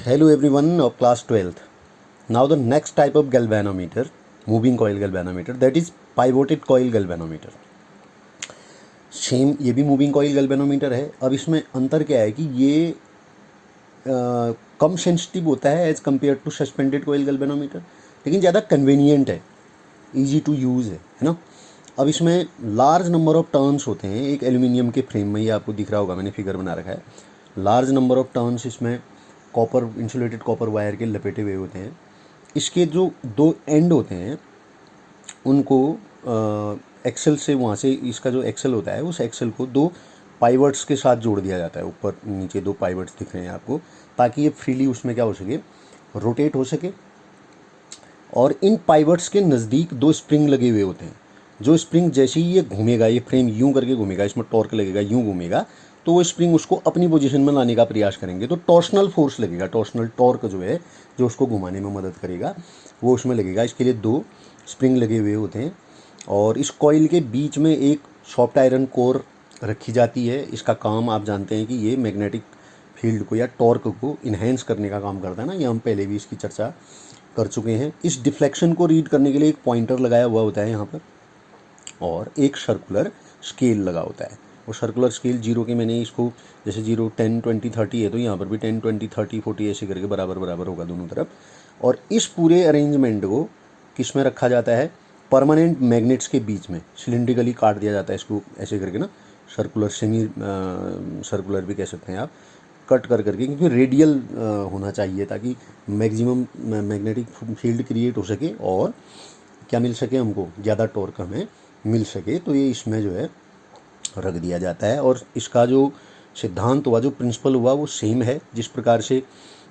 Hello everyone of class 12th. Now the next type of galvanometer, moving coil galvanometer, that is pivoted coil galvanometer. Same ये भी moving coil galvanometer है. अब इसमें अंतर क्या है कि ये कम सेंसिटिव होता है as compared to suspended coil galvanometer, लेकिन ज़्यादा कन्वीनियंट है, इजी टू यूज़ है ना. अब इसमें लार्ज नंबर ऑफ टर्न्स होते हैं. एक एल्यूमिनियम के फ्रेम में, ये आपको दिख रहा होगा, मैंने फिगर बना रखा है. लार्ज नंबर ऑफ टर्न्स इसमें कॉपर, इंसुलेटेड कॉपर वायर के लपेटे हुए होते हैं. इसके जो दो एंड होते हैं उनको एक्सेल से, वहाँ से इसका जो एक्सेल होता है उस एक्सेल को दो पाइवट्स के साथ जोड़ दिया जाता है. ऊपर नीचे दो पाइवट्स दिख रहे हैं आपको, ताकि ये फ्रीली उसमें क्या हो सके, रोटेट हो सके. और इन पाइवट्स के नज़दीक दो स्प्रिंग लगे हुए होते हैं. जो स्प्रिंग जैसे ही ये घूमेगा, ये फ्रेम यूं करके घूमेगा, इसमें टॉर्क लगेगा, यूं घूमेगा तो वो स्प्रिंग उसको अपनी पोजीशन में लाने का प्रयास करेंगे, तो टॉर्शनल फोर्स लगेगा. टॉर्शनल टॉर्क जो है, जो उसको घुमाने में मदद करेगा, वो उसमें लगेगा. इसके लिए दो स्प्रिंग लगे हुए होते हैं. और इस कॉइल के बीच में एक सॉफ्ट आयरन कोर रखी जाती है. इसका काम आप जानते हैं कि ये मैग्नेटिक फील्ड को या टॉर्क को इन्हेंस करने का काम करता है ना. ये हम पहले भी इसकी चर्चा कर चुके हैं. इस डिफ्लेक्शन को रीड करने के लिए एक पॉइंटर लगाया हुआ होता है यहाँ पर, और एक सर्कुलर स्केल लगा होता है. वो सर्कुलर स्केल जीरो के, मैंने इसको जैसे 0, 10, 20, 30 है, तो यहाँ पर भी 10, 20, 30, 40 ऐसे करके बराबर बराबर होगा दोनों तरफ. और इस पूरे अरेंजमेंट को किस में रखा जाता है, परमानेंट मैग्नेट्स के बीच में सिलिंड्रिकली काट दिया जाता है इसको ऐसे करके ना. सर्कुलर, सेमी सर्कुलर भी कह सकते हैं आप, कट कर करके, क्योंकि रेडियल होना चाहिए ताकि मैक्सिमम मैग्नेटिक फील्ड क्रिएट हो सके और क्या मिल सके हमको, ज़्यादा टॉर्क हमें मिल सके. तो ये इसमें जो है रख दिया जाता है. और इसका जो सिद्धांत हुआ, जो प्रिंसिपल हुआ, वो सेम है जिस प्रकार से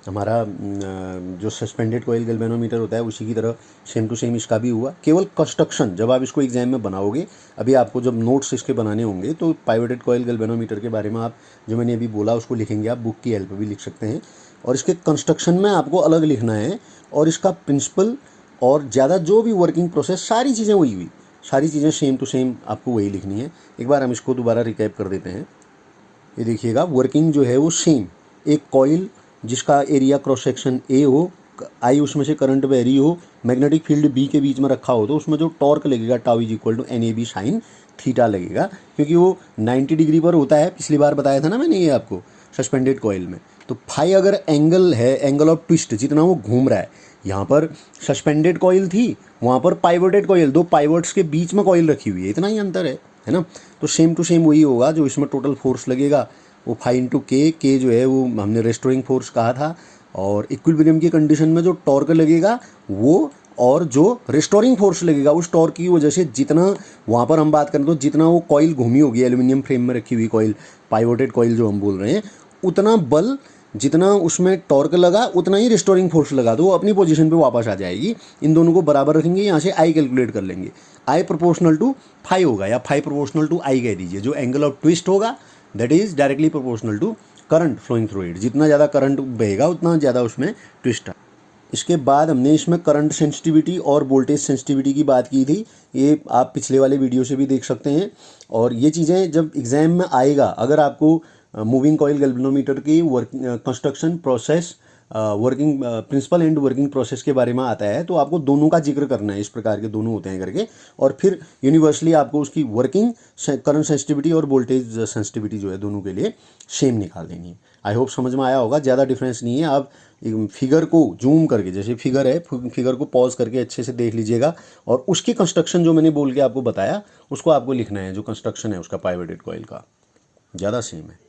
हमारा जो सस्पेंडेड कॉइल गैल्वेनोमीटर होता है उसी की तरह सेम टू सेम इसका भी हुआ. केवल कंस्ट्रक्शन, जब आप इसको एग्जाम में बनाओगे, अभी आपको जब नोट्स इसके बनाने होंगे तो पाइवोटेड कॉइल गैल्वेनोमीटर के बारे में आप, जो मैंने अभी बोला, उसको लिखेंगे. आप बुक की हेल्प भी लिख सकते हैं, और इसके कंस्ट्रक्शन में आपको अलग लिखना है. और इसका प्रिंसिपल और ज़्यादा जो भी वर्किंग प्रोसेस, सारी चीज़ें वही हुई, सारी चीज़ें सेम टू सेम आपको वही लिखनी है. एक बार हम इसको दोबारा रिकैप कर देते हैं. ये देखिएगा, वर्किंग जो है वो सेम. एक कॉइल जिसका एरिया क्रॉस सेक्शन ए हो, आई उसमें से करंट वेरी हो, मैग्नेटिक फील्ड बी के बीच में रखा हो, तो उसमें जो टॉर्क लगेगा tau is equal to NAB sine theta लगेगा, क्योंकि वो 90 डिग्री पर होता है. पिछली बार बताया था ना मैंने ये आपको सस्पेंडेड कॉइल में. तो फाई अगर एंगल है, एंगल ऑफ ट्विस्ट, जितना वो घूम रहा है, यहाँ पर सस्पेंडेड कॉइल थी, वहाँ पर पाइवोटेड कॉइल, दो पाइवोट्स के बीच में कॉइल रखी हुई है, इतना ही अंतर है ना. तो सेम टू सेम वही होगा. जो इसमें टोटल फोर्स लगेगा वो फाई इंटू के जो है वो हमने रेस्टोरिंग फोर्स कहा था. और इक्विलिब्रियम की कंडीशन में जो टॉर्क लगेगा वो, और जो रेस्टोरिंग फोर्स लगेगा उस टॉर्क की वजह से, जितना वहाँ पर हम बात करें तो जितना वो कॉइल घूमी होगी, एल्यूमिनियम फ्रेम में रखी हुई कॉइल, पाइवोटेड कॉइल जो हम बोल रहे हैं, उतना बल, जितना उसमें टॉर्क लगा उतना ही रेस्टोरिंग फोर्स लगा, तो वो अपनी पोजीशन पे वापस आ जाएगी. इन दोनों को बराबर रखेंगे, यहाँ से आई कैलकुलेट कर लेंगे. आई प्रोपोर्शनल टू फाई होगा, या फाई प्रोपोर्शनल टू आई कह दीजिए. जो एंगल ऑफ ट्विस्ट होगा that is directly proportional to current flowing through it. जितना ज़्यादा करंट बहेगा उतना ज़्यादा उसमें ट्विस्ट है. इसके बाद हमने इसमें करंट सेंसिटिविटी और वोल्टेज सेंसिटिविटी की बात की थी. ये आप पिछले वाले वीडियो से भी देख सकते हैं. और ये चीज़ें जब एग्ज़ाम में आएगा, अगर आपको मूविंग कॉइल गैल्वेनोमीटर की construction process, working principle and working process के बारे में आता है, तो आपको दोनों का जिक्र करना है, इस प्रकार के दोनों होते हैं करके. और फिर यूनिवर्सली आपको उसकी वर्किंग, करंट सेंसिटिविटी और वोल्टेज सेंसिटिविटी जो है दोनों के लिए सेम निकाल देनी है. आई होप समझ में आया होगा. ज़्यादा डिफरेंस नहीं है. आप फिगर को जूम करके, जैसे फिगर है, फिगर को पॉज करके अच्छे से देख लीजिएगा, और उसकी कंस्ट्रक्शन जो मैंने बोल के आपको बताया उसको आपको लिखना है. जो कंस्ट्रक्शन है उसका पाइवोटेड कॉइल का, ज़्यादा सेम है.